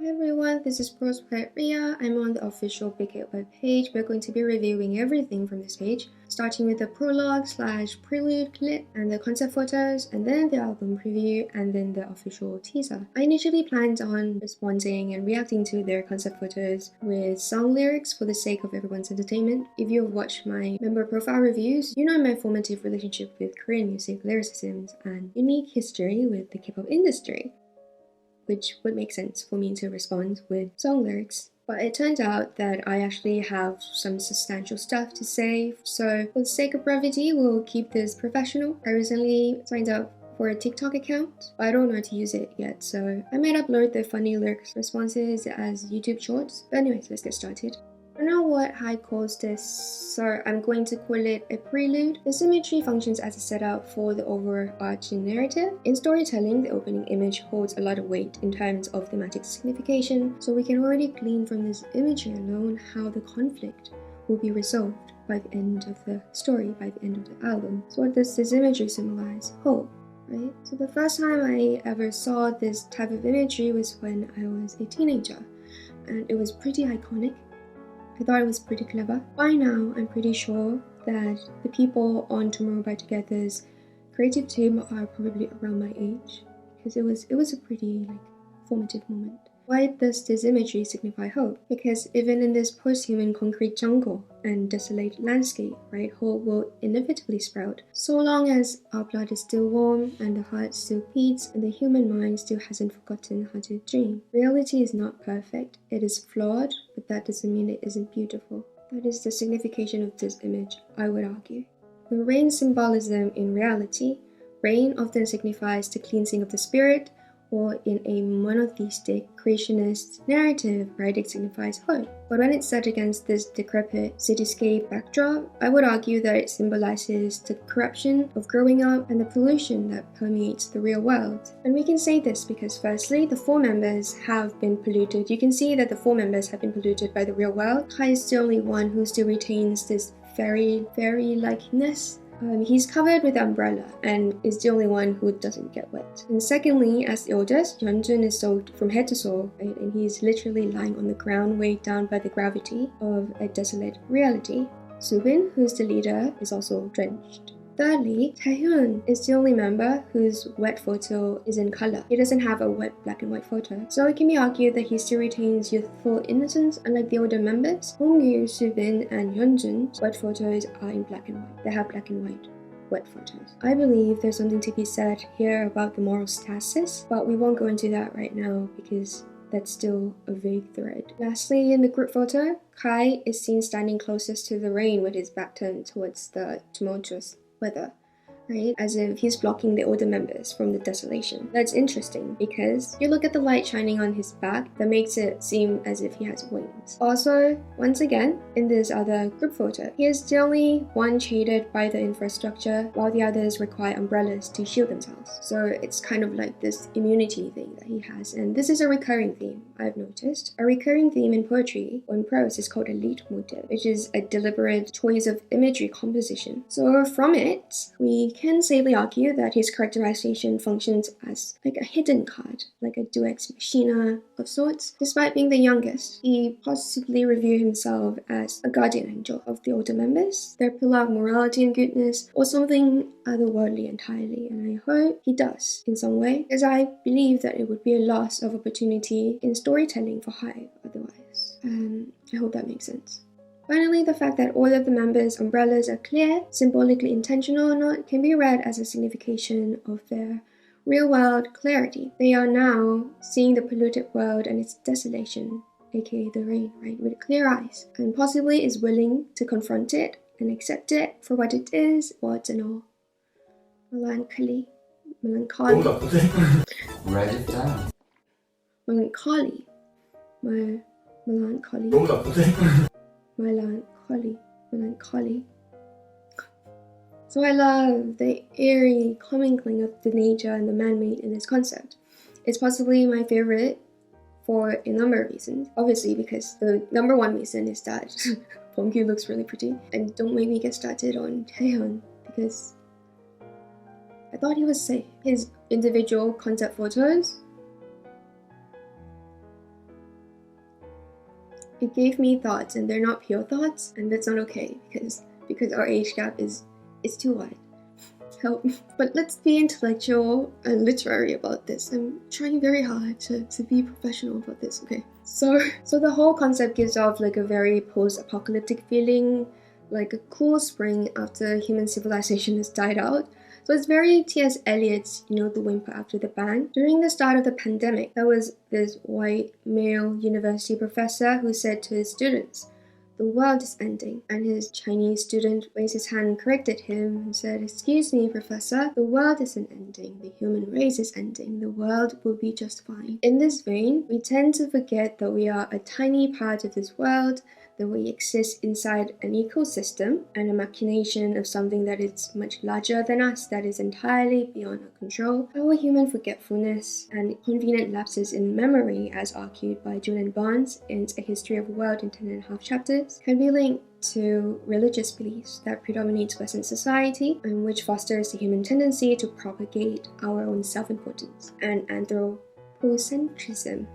Hi everyone, this is Prospect Ria. I'm on the official Big Hit webpage. We're going to be reviewing everything from this page, starting with the prologue/prelude clip and the concept photos, and then the album preview, and then the official teaser. I initially planned on responding and reacting to their concept photos with song lyrics for the sake of everyone's entertainment. If you've watched my member profile reviews, you know my formative relationship with Korean music lyricisms and unique history with the K-pop industry, which would make sense for me to respond with song lyrics. But it turns out that I actually have some substantial stuff to say, so for the sake of brevity, we'll keep this professional. I recently signed up for a TikTok account, but I don't know how to use it yet, so I might upload the funny lyrics responses as YouTube shorts. But anyways, let's get started. I don't know what Hai calls this, so I'm going to call it a prelude. The symmetry functions as a setup for the overarching narrative. In storytelling, the opening image holds a lot of weight in terms of thematic signification, so we can already glean from this imagery alone how the conflict will be resolved by the end of the story, by the end of the album. So what does this imagery symbolize? Hope, right? So the first time I ever saw this type of imagery was when I was a teenager, and it was pretty iconic. I thought it was pretty clever. By now, I'm pretty sure that the people on Tomorrow by Together's creative team are probably around my age, because it was a pretty formative moment. Why does this imagery signify hope? Because even in this post-human concrete jungle and desolate landscape, right, hope will inevitably sprout. So long as our blood is still warm and the heart still beats and the human mind still hasn't forgotten how to dream. Reality is not perfect. It is flawed, but that doesn't mean it isn't beautiful. That is the signification of this image, I would argue. The rain symbolism in reality. Rain often signifies the cleansing of the spirit, or in a monotheistic creationist narrative, right, it signifies hope. But when it's set against this decrepit cityscape backdrop, I would argue that it symbolizes the corruption of growing up and the pollution that permeates the real world. And we can say this because firstly, the four members have been polluted. You can see that the four members have been polluted by the real world. Kai is the only one who still retains this fairy-likeness. He's covered with umbrella and is the only one who doesn't get wet. And secondly, as the oldest, Yeonjun is soaked from head to toe, right? And he's literally lying on the ground, weighed down by the gravity of a desolate reality. Subin, who's the leader, is also drenched. Thirdly, Taehyun is the only member whose wet photo is in color. He doesn't have a wet black and white photo. So it can be argued that he still retains youthful innocence, unlike the older members. Hongyu, Subin, and Yeonjun's wet photos are in black and white. They have black and white wet photos. I believe there's something to be said here about the moral stasis, but we won't go into that right now because that's still a vague thread. Lastly, in the group photo, Kai is seen standing closest to the rain with his back turned towards the tumultuous weather, right? As if he's blocking the older members from the desolation. That's interesting because you look at the light shining on his back, that makes it seem as if he has wings. Also, once again, in this other group photo, he is the only one shaded by the infrastructure while the others require umbrellas to shield themselves. So it's kind of like this immunity thing that he has, and this is a recurring theme, I've noticed. A recurring theme in poetry or in prose is called a leitmotif, which is a deliberate choice of imagery composition. So from it, we can safely argue that his characterization functions as like a hidden card, like a deus machina of sorts. Despite being the youngest, he possibly reviewed himself as a guardian angel of the older members, their pillar of morality and goodness, or something otherworldly entirely, and I hope he does in some way, because I believe that it would be a loss of opportunity in storytelling for Hive otherwise. I hope that makes sense. Finally, the fact that all of the members' umbrellas are clear, symbolically intentional or not, can be read as a signification of their real-world clarity. They are now seeing the polluted world and its desolation, aka the rain, right, with clear eyes, and possibly is willing to confront it and accept it for what it is, warts and all. Melancholy. Write it down. Melancholy. Melancholy. Melancholy. So I love the eerie commingling of the nature and the man-made in this concept. It's possibly my favorite for a number of reasons. Obviously, because the number one reason is that Bongyu looks really pretty. And don't make me get started on Taehyun, because I thought he was safe. His individual concept photos It gave me thoughts, and they're not pure thoughts, and that's not okay because our age gap is too wide. So, but let's be intellectual and literary about this. I'm trying very hard to be professional about this, okay? So the whole concept gives off like a very post-apocalyptic feeling, like a cool spring after human civilization has died out. So it's very T.S. Eliot's, the whimper after the bang. During the start of the pandemic, there was this white male university professor who said to his students, "The world is ending." And his Chinese student raised his hand and corrected him and said, "Excuse me, professor, the world isn't ending. The human race is ending. The world will be just fine." In this vein, we tend to forget that we are a tiny part of this world, that we exist inside an ecosystem and a machination of something that is much larger than us, that is entirely beyond our control. Our human forgetfulness and convenient lapses in memory, as argued by Julian Barnes in A History of the World in 10.5 chapters, can be linked to religious beliefs that predominate Western society and which fosters the human tendency to propagate our own self-importance and anthropocentrism.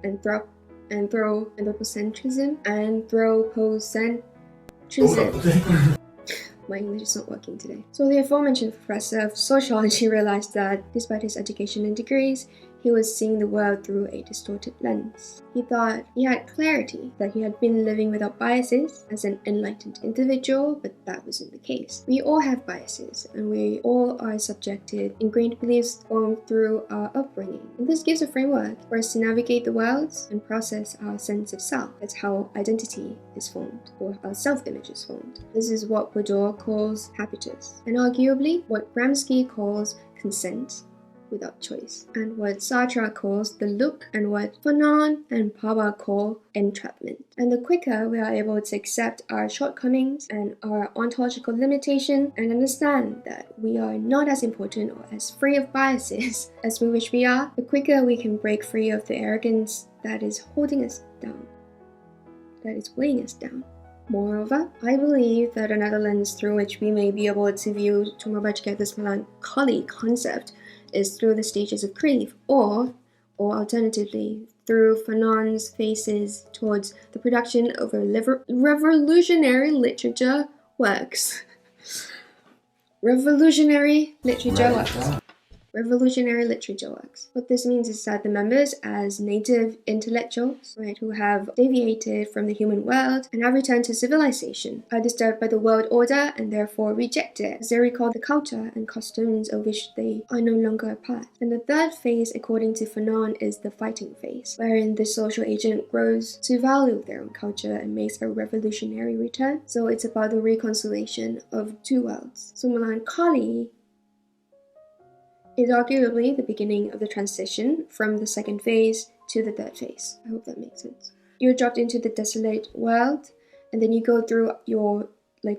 My English is not working today. So the aforementioned professor of sociology realized that, despite his education and degrees, he was seeing the world through a distorted lens. He thought he had clarity, that he had been living without biases as an enlightened individual, but that wasn't the case. We all have biases, and we all are subjected ingrained beliefs formed through our upbringing. And this gives a framework for us to navigate the world and process our sense of self. That's how identity is formed, or our self-image is formed. This is what Baudelaire calls habitus, and arguably what Gramsci calls consent without choice, and what Sartre calls the look, and what Fanon and Paba call entrapment. And the quicker we are able to accept our shortcomings and our ontological limitation and understand that we are not as important or as free of biases as we wish we are, the quicker we can break free of the arrogance that is holding us down, that is weighing us down. Moreover, I believe that another lens through which we may be able to view this melancholy concept is through the stages of grief, or alternatively, through Fanon's phases towards the production of revolutionary literature works. Revolutionary literature works. What this means is that the members, as native intellectuals, who have deviated from the human world and have returned to civilization, are disturbed by the world order and therefore reject it, as they recall the culture and customs of which they are no longer a part. And the third phase, according to Fanon, is the fighting phase, wherein the social agent grows to value their own culture and makes a revolutionary return. So it's about the reconciliation of two worlds. So melancholy is arguably the beginning of the transition from the second phase to the third phase. I hope that makes sense. You're dropped into the desolate world, and then you go through your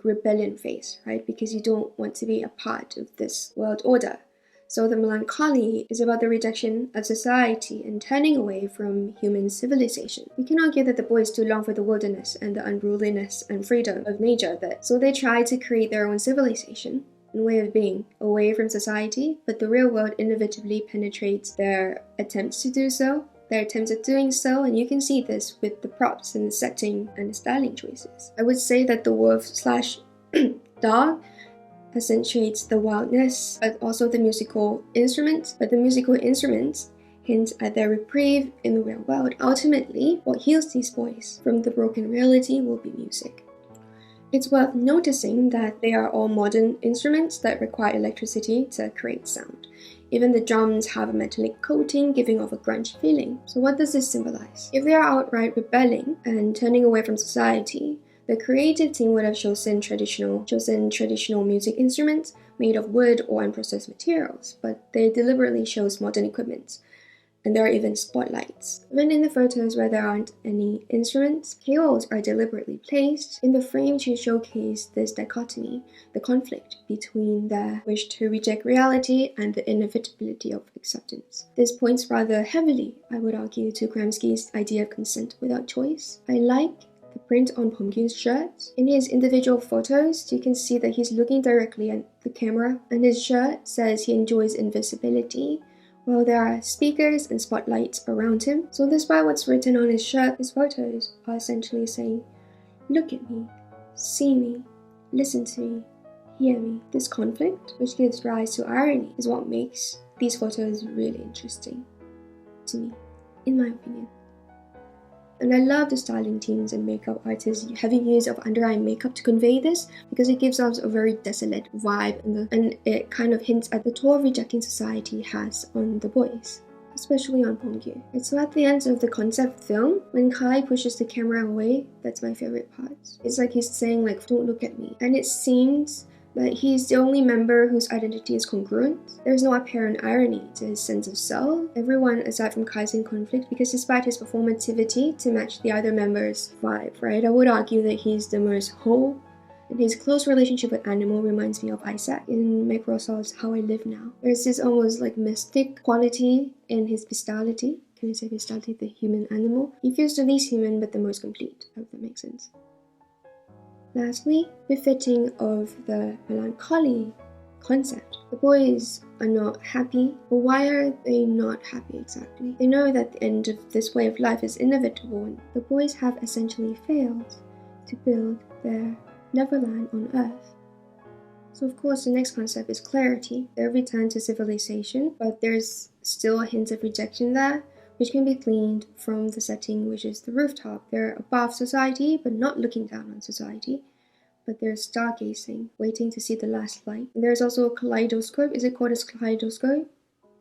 rebellion phase, right? Because you don't want to be a part of this world order. So the melancholy is about the rejection of society and turning away from human civilization. We can argue that the boys too long for the wilderness and the unruliness and freedom of nature, so they try to create their own civilization and way of being, away from society, but the real world inevitably penetrates their attempts to do so, their attempts at doing so, and you can see this with the props and the setting and the styling choices. I would say that the wolf/dog accentuates the wildness, but also the musical instruments. But the musical instruments hint at their reprieve in the real world. Ultimately, what heals these boys from the broken reality will be music. It's worth noticing that they are all modern instruments that require electricity to create sound. Even the drums have a metallic coating, giving off a grunge feeling. So what does this symbolize? If they are outright rebelling and turning away from society, the creative team would have chosen traditional music instruments made of wood or unprocessed materials, but they deliberately chose modern equipment. And there are even spotlights. Even in the photos where there aren't any instruments, cables are deliberately placed in the frame to showcase this dichotomy, the conflict between the wish to reject reality and the inevitability of acceptance. This points rather heavily, I would argue, to Gramsci's idea of consent without choice. I like the print on Pumpkin's shirt. In his individual photos, you can see that he's looking directly at the camera, and his shirt says he enjoys invisibility, while there are speakers and spotlights around him. So despite what's written on his shirt, his photos are essentially saying, "Look at me, see me, listen to me, hear me." This conflict, which gives rise to irony, is what makes these photos really interesting to me, in my opinion. And I love the styling teams and makeup artists having use of under-eye makeup to convey this, because it gives off a very desolate vibe and it kind of hints at the toll rejecting society has on the boys, especially on Pyeongkyu. And so at the end of the concept film, when Kai pushes the camera away, that's my favorite part. It's like he's saying like, "Don't look at me." And it seems that he's the only member whose identity is congruent. There's no apparent irony to his sense of self. Everyone aside from Kai's in conflict because despite his performativity to match the other members' vibe, right? I would argue that he's the most whole, and his close relationship with animal reminds me of Isaac in Meg Rosal's How I Live Now. There's this almost like mystic quality in his bestiality. Can I say bestiality? The human animal. He feels the least human but the most complete. I hope that makes sense. Lastly, befitting of the melancholy concept. The boys are not happy, but why are they not happy exactly? They know that the end of this way of life is inevitable, and the boys have essentially failed to build their Neverland on Earth. So of course the next concept is clarity. Their return to civilization, but there's still a hint of rejection there, which can be gleaned from the setting, which is the rooftop. They're above society, but not looking down on society. But they're stargazing, waiting to see the last light. And there's also a kaleidoscope. Is it called a kaleidoscope?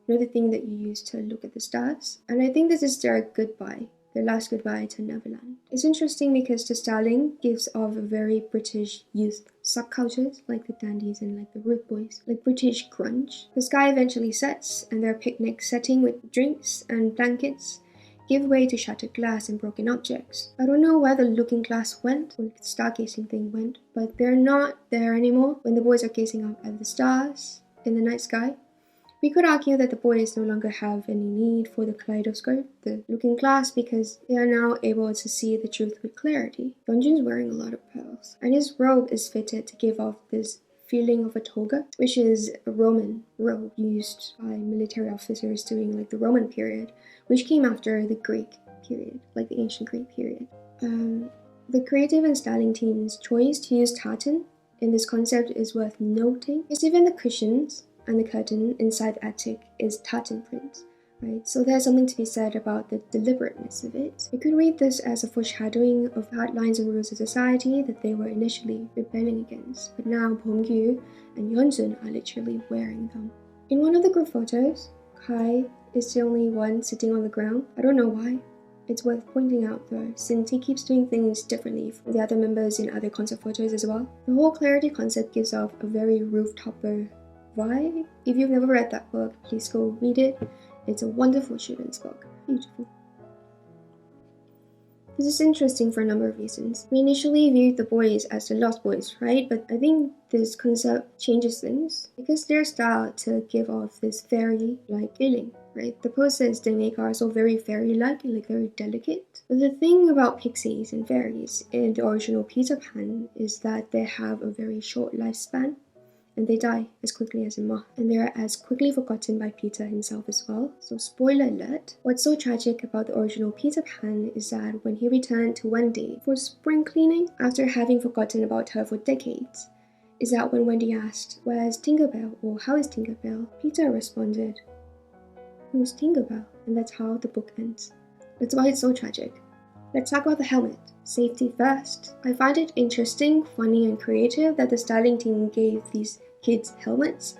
You know, the thing that you use to look at the stars? And I think this is their goodbye, their last goodbye to Neverland. It's interesting because the styling gives off a very British youth subcultures, like the dandies and like the rude boys, like British grunge. The sky eventually sets, and their picnic setting with drinks and blankets give way to shattered glass and broken objects. I don't know where the looking glass went, or the stargazing thing went, but they're not there anymore when the boys are gazing up at the stars in the night sky. We could argue that the boys no longer have any need for the kaleidoscope, the looking glass, because they are now able to see the truth with clarity. Yeonjun's wearing a lot of pearls, and his robe is fitted to give off this feeling of a toga, which is a Roman robe used by military officers during like the Roman period, which came after the Greek period, like the ancient Greek period. The creative and styling team's choice to use tartan in this concept is worth noting, because even the cushions and the curtain inside the attic is tartan print, right? So there's something to be said about the deliberateness of it. You could read this as a foreshadowing of hard lines and rules of society that they were initially rebelling against, but now Pyeongkyu and Yeonjun are literally wearing them. In one of the group photos, Kai is the only one sitting on the ground. I don't know why. It's worth pointing out though, since he keeps doing things differently from the other members in other concept photos as well. The whole clarity concept gives off a very rooftopper vibe. If you've never read that book, please go read it. It's a wonderful children's book. Beautiful. This is interesting for a number of reasons. We initially viewed the boys as the Lost Boys, right? But I think this concept changes things because their style to give off this fairy-like feeling, right? The poses they make are also very fairy-like and like very delicate. But the thing about pixies and fairies in the original Peter Pan is that they have a very short lifespan, and they die as quickly as a moth, and they are as quickly forgotten by Peter himself as well. So spoiler alert, what's so tragic about the original Peter Pan is that when he returned to Wendy for spring cleaning after having forgotten about her for decades, is that when Wendy asked, "Where's Tinkerbell?" or "How is Tinkerbell?" Peter responded, "Who's Tinkerbell?" And that's how the book ends. That's why it's so tragic. Let's talk about the helmet. Safety first. I find it interesting, funny, and creative that the styling team gave these kids helmets.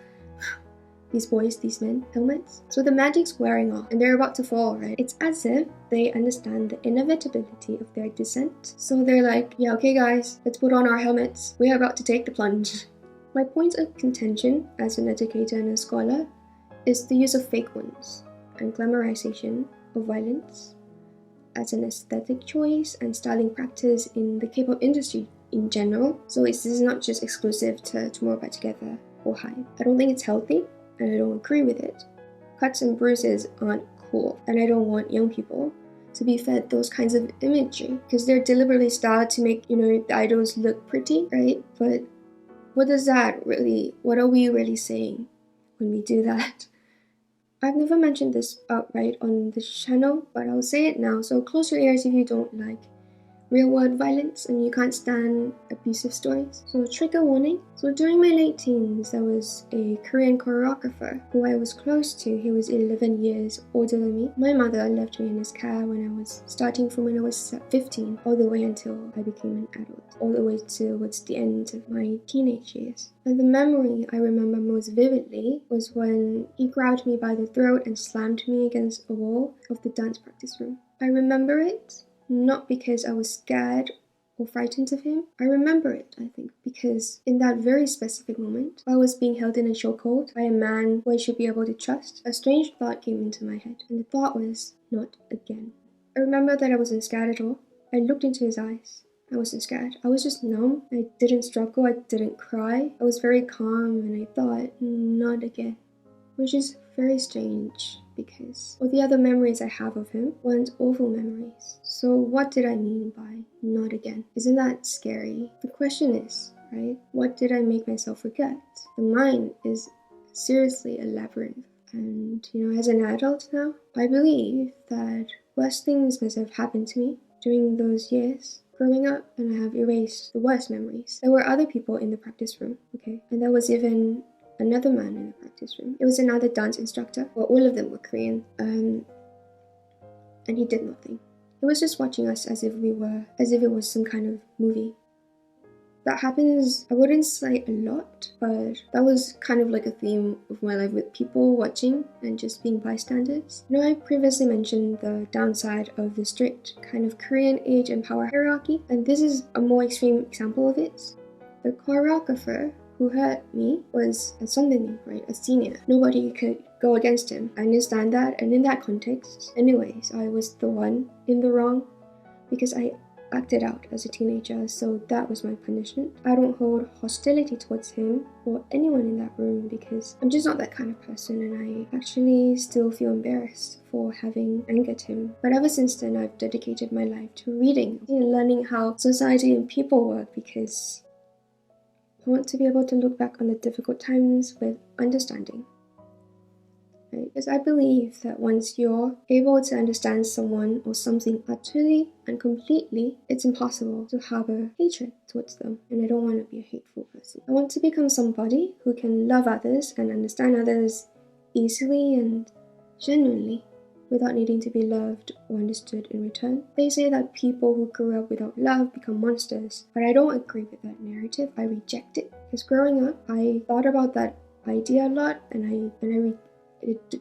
These boys, these men, helmets. So the magic's wearing off and they're about to fall, right? It's as if they understand the inevitability of their descent. So they're like, yeah, okay guys, let's put on our helmets. We're about to take the plunge. My point of contention as an educator and a scholar is the use of fake ones and glamorization of violence as an aesthetic choice and styling practice in the K-pop industry in general. So this is not just exclusive to Tomorrow By Together or HYBE. I don't think it's healthy and I don't agree with it. Cuts and bruises aren't cool, and I don't want young people to be fed those kinds of imagery because they're deliberately styled to make, the idols look pretty, right? But what are we really saying when we do that? I've never mentioned this outright on this channel, but I'll say it now, so close your ears if you don't like real world violence and you can't stand abusive stories. So trigger warning. So during my late teens, there was a Korean choreographer who I was close to. He was 11 years older than me. My mother left me in his care when I was starting from when I was 15 all the way until I became an adult, all the way towards the end of my teenage years. And the memory I remember most vividly was when he grabbed me by the throat and slammed me against a wall of the dance practice room. I remember it not because I was scared or frightened of him. I remember it, I think, because in that very specific moment, I was being held in a chokehold by a man who I should be able to trust. A strange thought came into my head, and the thought was, not again. I remember that I wasn't scared at all. I looked into his eyes. I wasn't scared. I was just numb. I didn't struggle. I didn't cry. I was very calm, and I thought, not again. Which is very strange, because all the other memories I have of him weren't awful memories. So what did I mean by not again? Isn't that scary? The question is, right, what did I make myself forget? The mind is seriously a labyrinth. And, as an adult now, I believe that worse things must have happened to me during those years growing up, and I have erased the worst memories. There were other people in the practice room, okay? And there was even another man in the practice room. It was another dance instructor. Well, all of them were Korean. And he did nothing. He was just watching us as if it was some kind of movie. That happens, I wouldn't say a lot, but that was kind of like a theme of my life with people watching and just being bystanders. I previously mentioned the downside of the strict kind of Korean age and power hierarchy, and this is a more extreme example of it. The choreographer who hurt me was a sondenim, right? A senior. Nobody could go against him. I understand that, and in that context, anyways, I was the one in the wrong because I acted out as a teenager, so that was my punishment. I don't hold hostility towards him or anyone in that room because I'm just not that kind of person, and I actually still feel embarrassed for having angered him. But ever since then, I've dedicated my life to reading and learning how society and people work because I want to be able to look back on the difficult times with understanding. Right? Because I believe that once you're able to understand someone or something utterly and completely, it's impossible to harbor hatred towards them. And I don't want to be a hateful person. I want to become somebody who can love others and understand others easily and genuinely, without needing to be loved or understood in return. They say that people who grew up without love become monsters, but I don't agree with that narrative. I reject it. Because growing up, I thought about that idea a lot, and I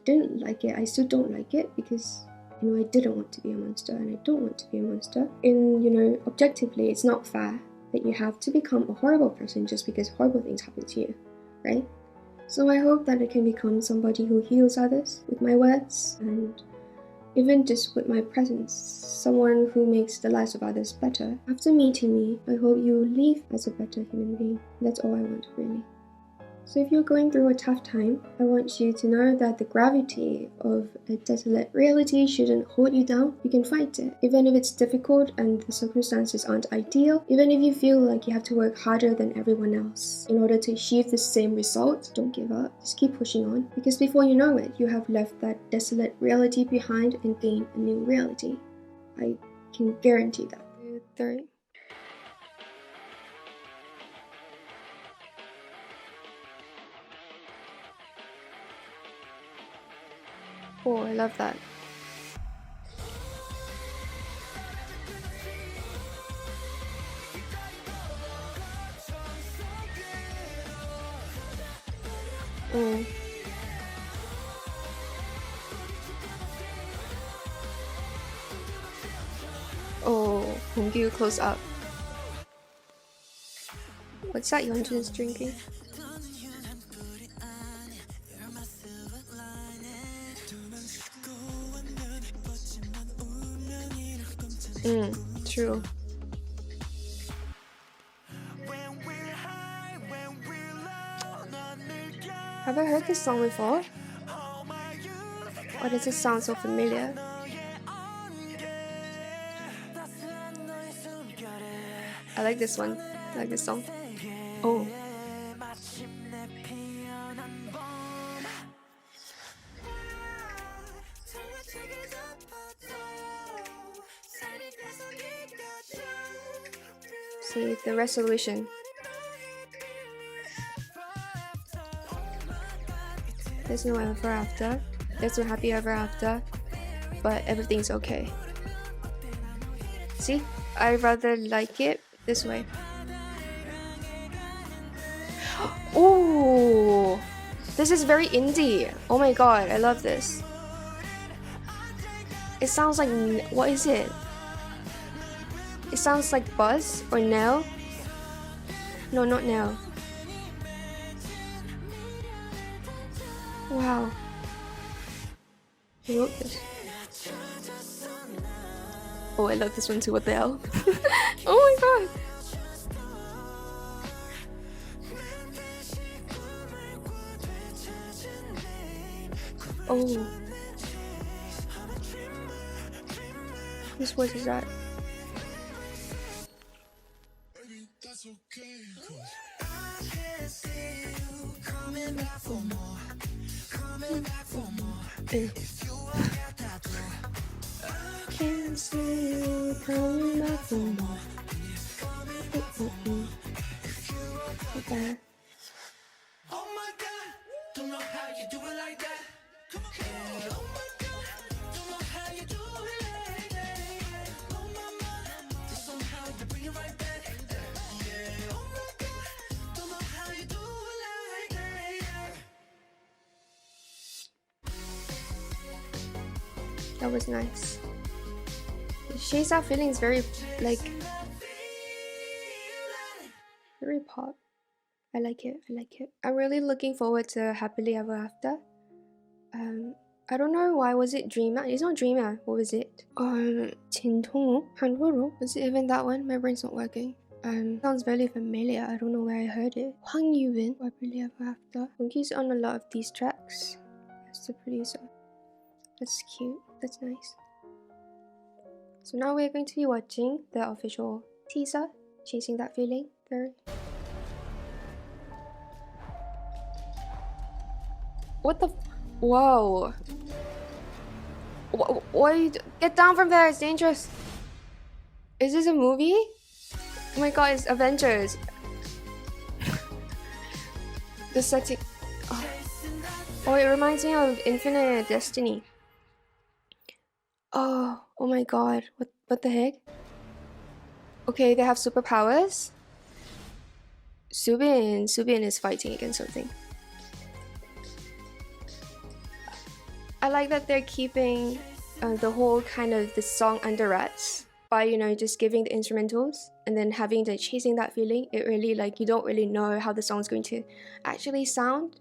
didn't like it. I still don't like it because I didn't want to be a monster, and I don't want to be a monster. And objectively, it's not fair that you have to become a horrible person just because horrible things happen to you, right? So I hope that I can become somebody who heals others with my words and even just with my presence, someone who makes the lives of others better. After meeting me, I hope you leave as a better human being. That's all I want, really. So if you're going through a tough time, I want you to know that the gravity of a desolate reality shouldn't hold you down. You can fight it, even if it's difficult and the circumstances aren't ideal. Even if you feel like you have to work harder than everyone else in order to achieve the same result, don't give up. Just keep pushing on, because before you know it, you have left that desolate reality behind and gained a new reality. I can guarantee that. Third. Oh, I love that. Oh. Oh, Hongyu close up. What's that Yeonjun's drinking? True. Have I heard this song before? Or does it sound so familiar? I like this one. I like this song. Oh. see the resolution. There's no ever after. There's no happy ever after. But everything's okay. See? I rather like it this way. Oh! This is very indie. Oh my god, I love this. It sounds like... what is it? It sounds like Buzz or Nell. No, not Nell. Wow. Who wrote this? Oh, I love this one too. What the hell? Oh my god. Oh. Whose voice is that? Can't see you coming back for more. Okay. Oh my god, don't know how you do it like that. Yeah. Oh my god, don't know how you do it like that. Oh my god, just somehow you bring it right back. Yeah. Oh my god, don't know how you do it like that. That was nice. Chase Out Feeling is very, like, very pop. I like it. I'm really looking forward to Happily Ever After. I don't know why. Was it Dreamer? It's not Dreamer. What was it? 진통호? 한국어? Was it even that one? My brain's not working. Sounds very familiar. I don't know where I heard it. Hwang Yubin, Happily Ever After. He's on a lot of these tracks. That's the producer. That's cute. That's nice. So now we're going to be watching the official teaser, Chasing That Feeling. What the? Whoa! What? Get down from there! It's dangerous. Is this a movie? Oh my god! It's Avengers. The setting. Oh, it reminds me of Infinite Destiny. Oh my god, what the heck? Okay, they have superpowers. Subin is fighting against something. I like that they're keeping the whole kind of the song under wraps by, you know, just giving the instrumentals and then having the Chasing That Feeling. It really, like, you don't really know how the song's going to actually sound,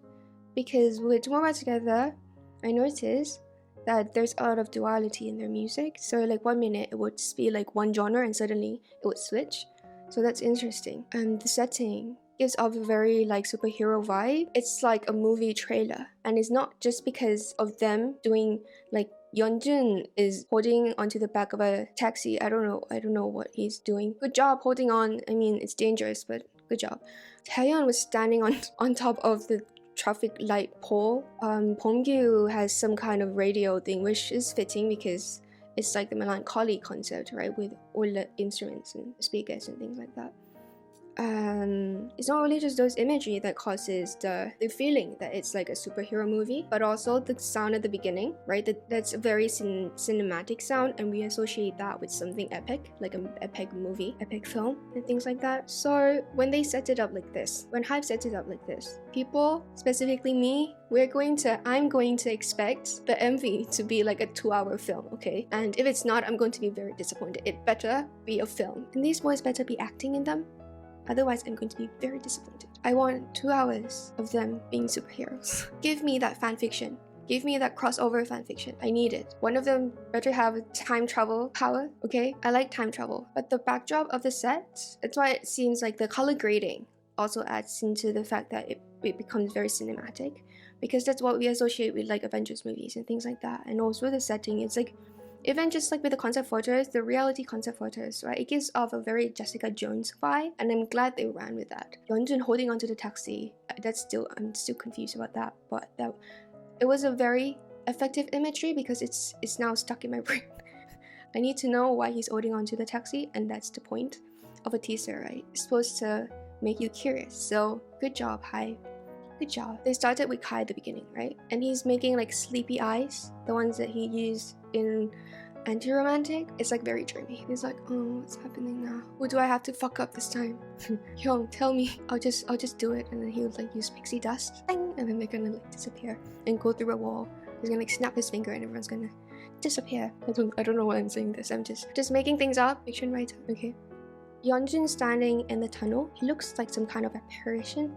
because with Tomorrow Together, I noticed that there's a lot of duality in their music. So like 1 minute it would just be like one genre and suddenly it would switch. So that's interesting. And the setting gives off a very like superhero vibe. It's like a movie trailer, and it's not just because of them doing, like, Yeonjun is holding onto the back of a taxi. I don't know what he's doing. Good job holding on. I mean, it's dangerous, but good job. Taeyeon was standing on top of the traffic light pole. Bongyu has some kind of radio thing, which is fitting because it's like the melancholy concept, right, with all the instruments and speakers and things like that. It's not really just those imagery that causes the feeling that it's like a superhero movie, but also the sound at the beginning, right? That's a very cinematic sound, and we associate that with something epic, like an epic movie, epic film, and things like that. So when they set it up like this, when Hype sets it up like this, people, specifically me, I'm going to expect the MV to be like a 2-hour film, okay? And if it's not, I'm going to be very disappointed. It better be a film, and these boys better be acting in them. Otherwise, I'm going to be very disappointed. I want 2 hours of them being superheroes. Give me that fanfiction. Give me that crossover fanfiction. I need it. One of them better have time travel power, okay? I like time travel. But the backdrop of the set, that's why it seems like the color grading also adds into the fact that it becomes very cinematic. Because that's what we associate with like Avengers movies and things like that. And also the setting, it's like, even just like with the concept photos, the reality concept photos, right? It gives off a very Jessica Jones vibe, and I'm glad they ran with that. Yeonjun holding onto the taxi, I'm still confused about that, but it was a very effective imagery because it's now stuck in my brain. I need to know why he's holding onto the taxi, and that's the point. of a teaser, right? It's supposed to make you curious. So good job, Hive. Good job. They started with Kai at the beginning, right? And he's making like sleepy eyes, the ones that he used in anti-romantic. It's like very dreamy. He's like, oh, what's happening now? What do I have to fuck up this time? Hyung, tell me. I'll just do it. And then he would like use pixie dust, bang, and then they're gonna like disappear and go through a wall. He's gonna like snap his finger and everyone's gonna disappear. I don't know why I'm saying this. I'm just making things up. Fiction writer, okay? Yeonjun standing in the tunnel, he looks like some kind of apparition,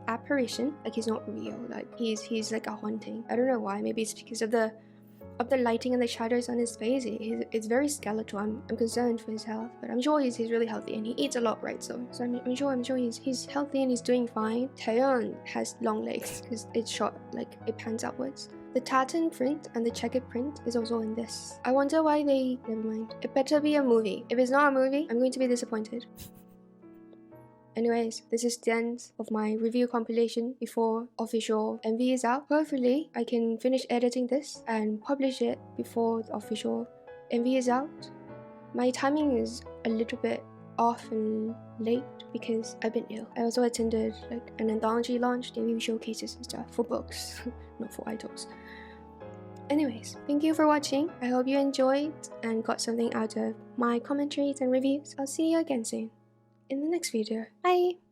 like he's not real, like he's like a haunting. I don't know why, maybe it's because of the lighting and the shadows on his face. It's very skeletal. I'm concerned for his health, but I'm sure he's really healthy and he eats a lot, right? So I'm sure he's healthy and he's doing fine. Taeyeon has long legs because it's short, like it pans upwards. The tartan print and the checkered print is also in this. I wonder why they... Never mind. It better be a movie. If it's not a movie, I'm going to be disappointed. Anyways, this is the end of my review compilation before official MV is out. Hopefully, I can finish editing this and publish it before the official MV is out. My timing is a little bit off and late because I've been ill. I also attended like an anthology launch, debut showcases and stuff for books, not for idols. Anyways, thank you for watching. I hope you enjoyed and got something out of my commentaries and reviews. I'll see you again soon in the next video. Bye!